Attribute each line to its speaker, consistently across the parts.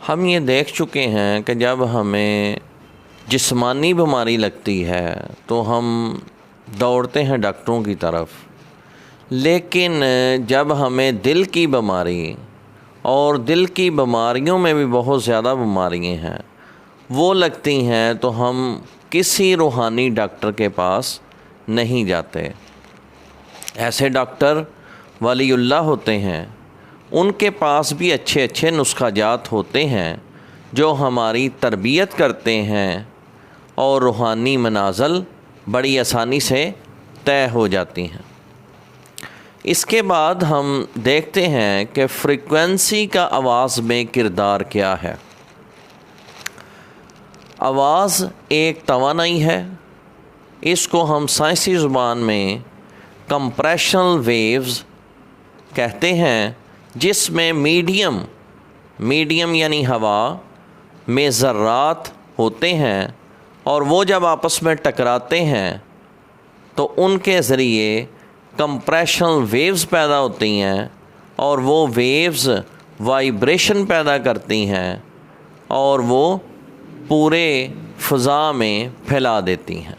Speaker 1: ہم یہ دیکھ چکے ہیں کہ جب ہمیں جسمانی بیماری لگتی ہے تو ہم دوڑتے ہیں ڈاکٹروں کی طرف، لیکن جب ہمیں دل کی بیماری اور دل کی بیماریوں میں بھی بہت زیادہ بیماریاں ہیں وہ لگتی ہیں تو ہم کسی روحانی ڈاکٹر کے پاس نہیں جاتے۔ ایسے ڈاکٹر ولی اللہ ہوتے ہیں، ان کے پاس بھی اچھے اچھے نسخہ جات ہوتے ہیں جو ہماری تربیت کرتے ہیں اور روحانی منازل بڑی آسانی سے طے ہو جاتی ہیں۔ اس کے بعد ہم دیکھتے ہیں کہ فریکوینسی کا آواز میں کردار کیا ہے۔ آواز ایک توانائی ہے، اس کو ہم سائنسی زبان میں کمپریشنل ویوز کہتے ہیں، جس میں میڈیم یعنی ہوا میں ذرات ہوتے ہیں، اور وہ جب آپس میں ٹکراتے ہیں تو ان کے ذریعے کمپریشنل ویوز پیدا ہوتی ہیں، اور وہ ویوز وائبریشن پیدا کرتی ہیں اور وہ پورے فضا میں پھیلا دیتی ہیں۔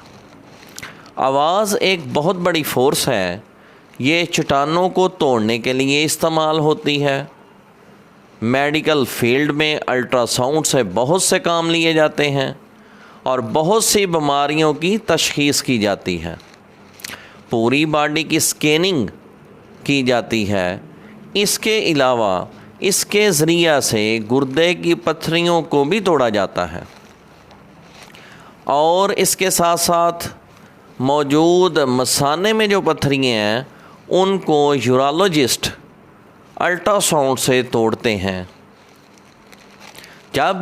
Speaker 1: آواز ایک بہت بڑی فورس ہے، یہ چٹانوں کو توڑنے کے لیے استعمال ہوتی ہے۔ میڈیکل فیلڈ میں الٹرا ساؤنڈ سے بہت سے کام لیے جاتے ہیں اور بہت سی بیماریوں کی تشخیص کی جاتی ہے۔ پوری باڈی کی اسکیننگ کی جاتی ہے۔ اس کے علاوہ اس کے ذریعہ سے گردے کی پتھریوں کو بھی توڑا جاتا ہے، اور اس کے ساتھ ساتھ موجود مثانے میں جو پتھریاں ہیں ان کو یورولوجسٹ الٹرا ساؤنڈ سے توڑتے ہیں۔ جب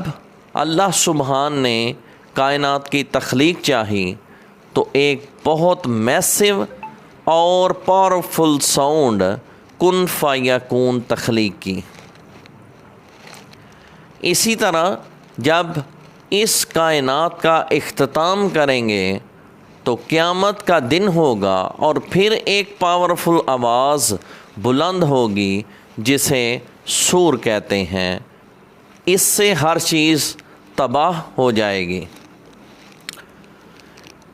Speaker 1: اللہ سبحان نے کائنات کی تخلیق چاہی تو ایک بہت میسو اور پاورفل ساؤنڈ کن فیکون تخلیق کی۔ اسی طرح جب اس کائنات کا اختتام کریں گے تو قیامت کا دن ہوگا، اور پھر ایک پاورفل آواز بلند ہوگی جسے سور کہتے ہیں۔ اس سے ہر چیز تباہ ہو جائے گی۔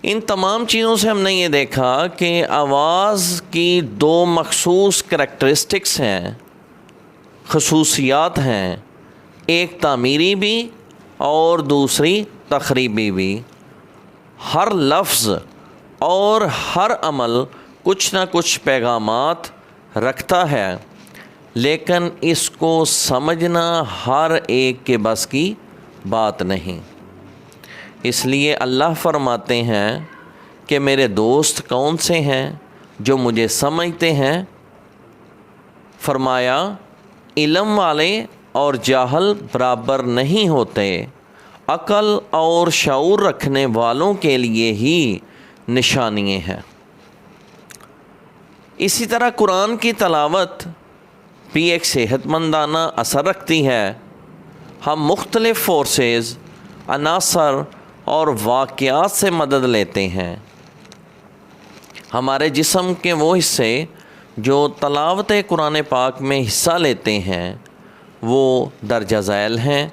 Speaker 1: ان تمام چیزوں سے ہم نے یہ دیکھا کہ آواز کی دو مخصوص کریکٹرسٹکس ہیں، خصوصیات ہیں، ایک تعمیری بھی اور دوسری تخریبی بھی۔ ہر لفظ اور ہر عمل کچھ نہ کچھ پیغامات رکھتا ہے، لیکن اس کو سمجھنا ہر ایک کے بس کی بات نہیں۔ اس لیے اللہ فرماتے ہیں کہ میرے دوست کون سے ہیں جو مجھے سمجھتے ہیں؟ فرمایا علم والے اور جاہل برابر نہیں ہوتے، عقل اور شعور رکھنے والوں کے لیے ہی نشانیاں ہیں۔ اسی طرح قرآن کی تلاوت بھی ایک صحت مندانہ اثر رکھتی ہے۔ ہم مختلف فورسز، عناصر اور واقعات سے مدد لیتے ہیں۔ ہمارے جسم کے وہ حصے جو تلاوت قرآن پاک میں حصہ لیتے ہیں وہ درجہ ذیل ہیں۔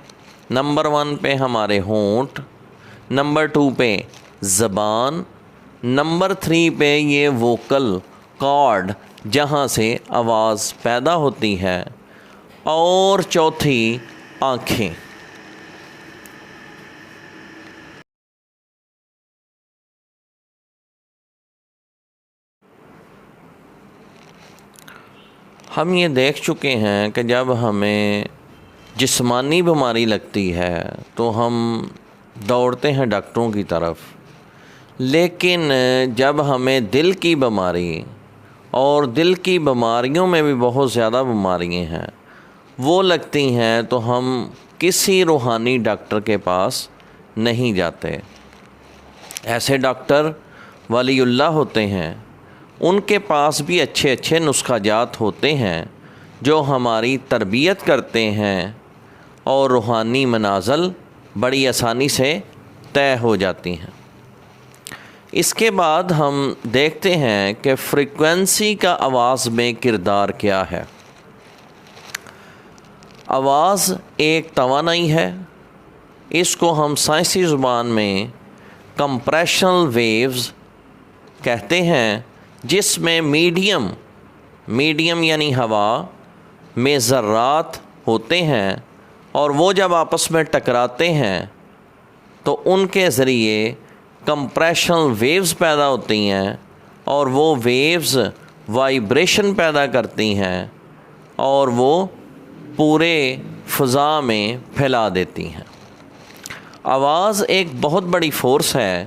Speaker 1: نمبر 1 پہ ہمارے ہونٹ، نمبر 2 پہ زبان، نمبر 3 پہ یہ ووکل کارڈ جہاں سے آواز پیدا ہوتی ہے، اور چوتھی آنکھیں۔ ہم یہ دیکھ چکے ہیں کہ جب ہمیں جسمانی بیماری لگتی ہے تو ہم دوڑتے ہیں ڈاکٹروں کی طرف، لیکن جب ہمیں دل کی بیماری اور دل کی بیماریوں میں بھی بہت زیادہ بیماریاں ہیں وہ لگتی ہیں تو ہم کسی روحانی ڈاکٹر کے پاس نہیں جاتے۔ ایسے ڈاکٹر ولی اللہ ہوتے ہیں، ان کے پاس بھی اچھے اچھے نسخہ جات ہوتے ہیں جو ہماری تربیت کرتے ہیں اور روحانی منازل بڑی آسانی سے طے ہو جاتی ہیں۔ اس کے بعد ہم دیکھتے ہیں کہ فریکوینسی کا آواز میں کردار کیا ہے۔ آواز ایک توانائی ہے، اس کو ہم سائنسی زبان میں کمپریشنل ویوز کہتے ہیں، جس میں میڈیم یعنی ہوا میں ذرات ہوتے ہیں، اور وہ جب آپس میں ٹکراتے ہیں تو ان کے ذریعے کمپریشنل ویوز پیدا ہوتی ہیں، اور وہ ویوز وائبریشن پیدا کرتی ہیں اور وہ پورے فضا میں پھیلا دیتی ہیں۔ آواز ایک بہت بڑی فورس ہے،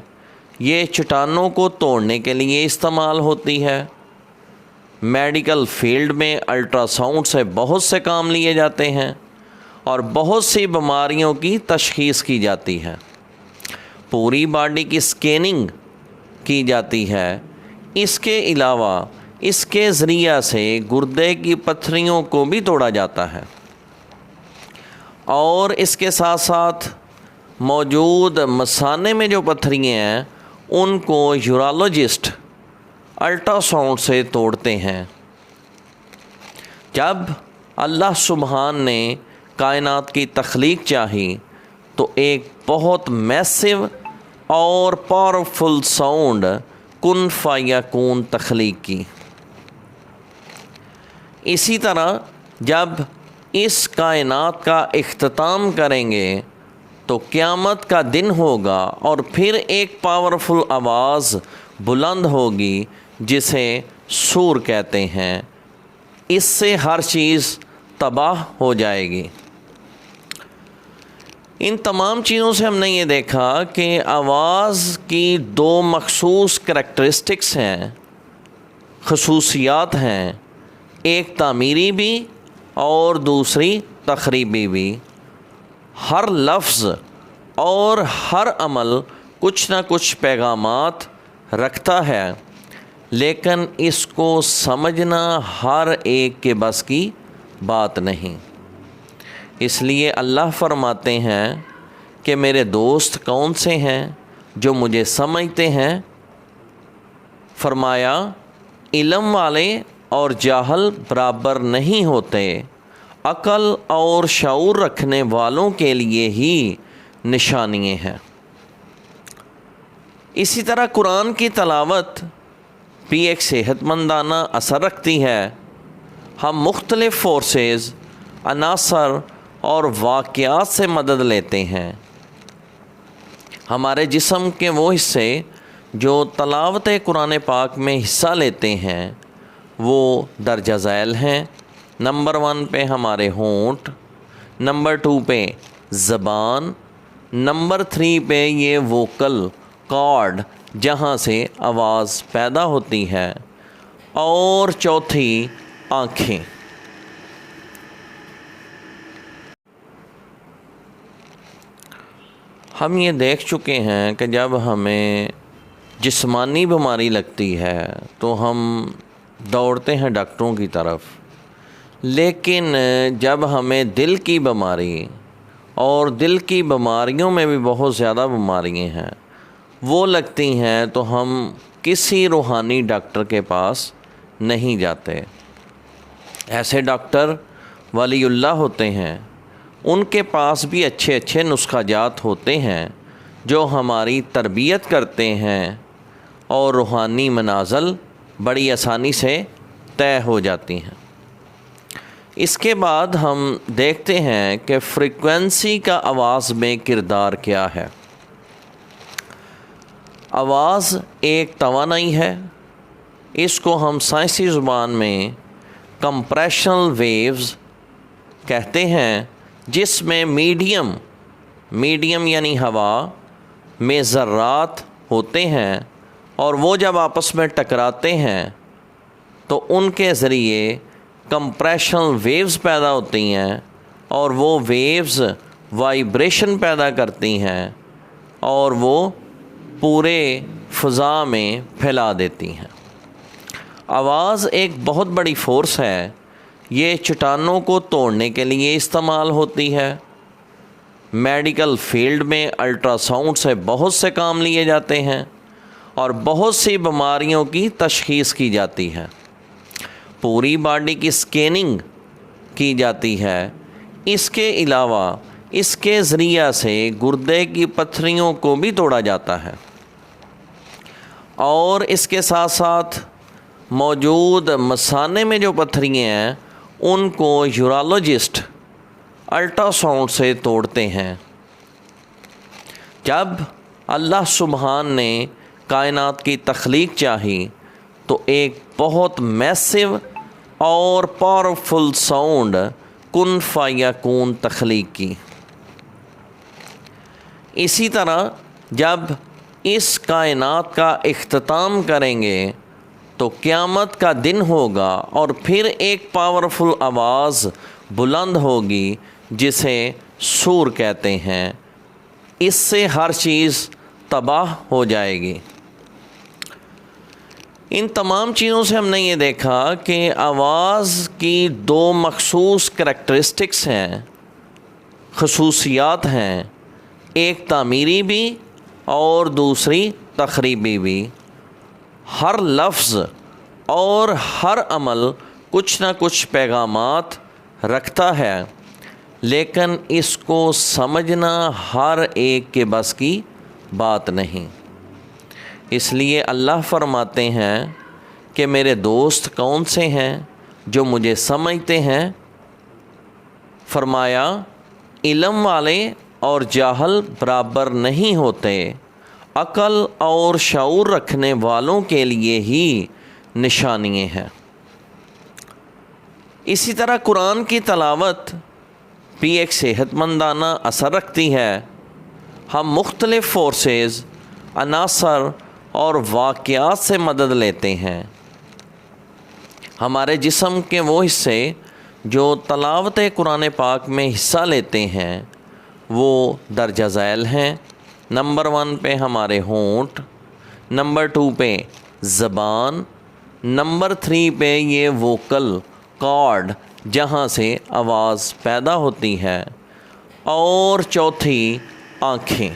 Speaker 1: یہ چٹانوں کو توڑنے کے لیے استعمال ہوتی ہے۔ میڈیکل فیلڈ میں الٹرا ساؤنڈ سے بہت سے کام لیے جاتے ہیں اور بہت سی بیماریوں کی تشخیص کی جاتی ہے۔ پوری باڈی کی اسکیننگ کی جاتی ہے۔ اس کے علاوہ اس کے ذریعہ سے گردے کی پتھریوں کو بھی توڑا جاتا ہے، اور اس کے ساتھ ساتھ موجود مثانے میں جو پتھریاں ہیں ان کو یورولوجسٹ الٹرا ساؤنڈ سے توڑتے ہیں۔ جب اللہ سبحان نے کائنات کی تخلیق چاہی تو ایک بہت میسو اور پاورفل ساؤنڈ کن فیکون تخلیق کی۔ اسی طرح جب اس کائنات کا اختتام کریں گے تو قیامت کا دن ہوگا، اور پھر ایک پاورفل آواز بلند ہوگی جسے سور کہتے ہیں۔ اس سے ہر چیز تباہ ہو جائے گی۔ ان تمام چیزوں سے ہم نے یہ دیکھا کہ آواز کی دو مخصوص کریکٹرسٹکس ہیں، خصوصیات ہیں، ایک تعمیری بھی اور دوسری تخریبی بھی۔ ہر لفظ اور ہر عمل کچھ نہ کچھ پیغامات رکھتا ہے، لیکن اس کو سمجھنا ہر ایک کے بس کی بات نہیں۔ اس لیے اللہ فرماتے ہیں کہ میرے دوست کون سے ہیں جو مجھے سمجھتے ہیں؟ فرمایا علم والے اور جاہل برابر نہیں ہوتے، عقل اور شعور رکھنے والوں کے لیے ہی نشانیاں ہیں۔ اسی طرح قرآن کی تلاوت بھی ایک صحت مندانہ اثر رکھتی ہے۔ ہم مختلف فورسز، عناصر اور واقعات سے مدد لیتے ہیں۔ ہمارے جسم کے وہ حصے جو تلاوت قرآن پاک میں حصہ لیتے ہیں وہ درجہ ذیل ہیں۔ نمبر 1 پہ ہمارے ہونٹ، نمبر 2 پہ زبان، نمبر 3 پہ یہ ووکل کارڈ جہاں سے آواز پیدا ہوتی ہے، اور چوتھی آنکھیں۔ ہم یہ دیکھ چکے ہیں کہ جب ہمیں جسمانی بیماری لگتی ہے تو ہم دوڑتے ہیں ڈاکٹروں کی طرف، لیکن جب ہمیں دل کی بیماری، اور دل کی بیماریوں میں بھی بہت زیادہ بیماریاں ہیں، وہ لگتی ہیں تو ہم کسی روحانی ڈاکٹر کے پاس نہیں جاتے۔ ایسے ڈاکٹر ولی اللہ ہوتے ہیں، ان کے پاس بھی اچھے اچھے نسخہ جات ہوتے ہیں جو ہماری تربیت کرتے ہیں، اور روحانی منازل بڑی آسانی سے طے ہو جاتی ہیں۔ اس کے بعد ہم دیکھتے ہیں کہ فریکوینسی کا آواز میں کردار کیا ہے۔ آواز ایک توانائی ہے، اس کو ہم سائنسی زبان میں کمپریشنل ویوز کہتے ہیں، جس میں میڈیم یعنی ہوا میں ذرات ہوتے ہیں، اور وہ جب آپس میں ٹکراتے ہیں تو ان کے ذریعے کمپریشنل ویوز پیدا ہوتی ہیں، اور وہ ویوز وائبریشن پیدا کرتی ہیں اور وہ پورے فضا میں پھیلا دیتی ہیں۔ آواز ایک بہت بڑی فورس ہے، یہ چٹانوں کو توڑنے کے لیے استعمال ہوتی ہے۔ میڈیکل فیلڈ میں الٹرا ساؤنڈ سے بہت سے کام لیے جاتے ہیں اور بہت سی بیماریوں کی تشخیص کی جاتی ہے۔ پوری باڈی کی اسکیننگ کی جاتی ہے۔ اس کے علاوہ اس کے ذریعہ سے گردے کی پتھریوں کو بھی توڑا جاتا ہے، اور اس کے ساتھ ساتھ موجود مثانے میں جو پتھریاں ہیں ان کو یورالوجسٹ الٹرا ساؤنڈ سے توڑتے ہیں۔ جب اللہ سبحان نے کائنات کی تخلیق چاہی تو ایک بہت میسو اور پاورفل ساؤنڈ کن فیکون تخلیق کی۔ اسی طرح جب اس کائنات کا اختتام کریں گے تو قیامت کا دن ہوگا اور پھر ایک پاورفل آواز بلند ہوگی جسے سور کہتے ہیں، اس سے ہر چیز تباہ ہو جائے گی۔ ان تمام چیزوں سے ہم نے یہ دیکھا کہ آواز کی دو مخصوص کریکٹرسٹکس ہیں، خصوصیات ہیں، ایک تعمیری بھی اور دوسری تخریبی بھی۔ ہر لفظ اور ہر عمل کچھ نہ کچھ پیغامات رکھتا ہے، لیکن اس کو سمجھنا ہر ایک کے بس کی بات نہیں۔ اس لیے اللہ فرماتے ہیں کہ میرے دوست کون سے ہیں جو مجھے سمجھتے ہیں؟ فرمایا علم والے اور جاہل برابر نہیں ہوتے، عقل اور شعور رکھنے والوں کے لیے ہی نشانیاں ہیں۔ اسی طرح قرآن کی تلاوت بھی ایک صحت مندانہ اثر رکھتی ہے۔ ہم مختلف فورسز، عناصر اور واقعات سے مدد لیتے ہیں۔ ہمارے جسم کے وہ حصے جو تلاوت قرآن پاک میں حصہ لیتے ہیں وہ درجہ ذیل ہیں۔ نمبر 1 پہ ہمارے ہونٹ، نمبر 2 پہ زبان، نمبر 3 پہ یہ ووکل کارڈ جہاں سے آواز پیدا ہوتی ہے، اور چوتھی آنکھیں۔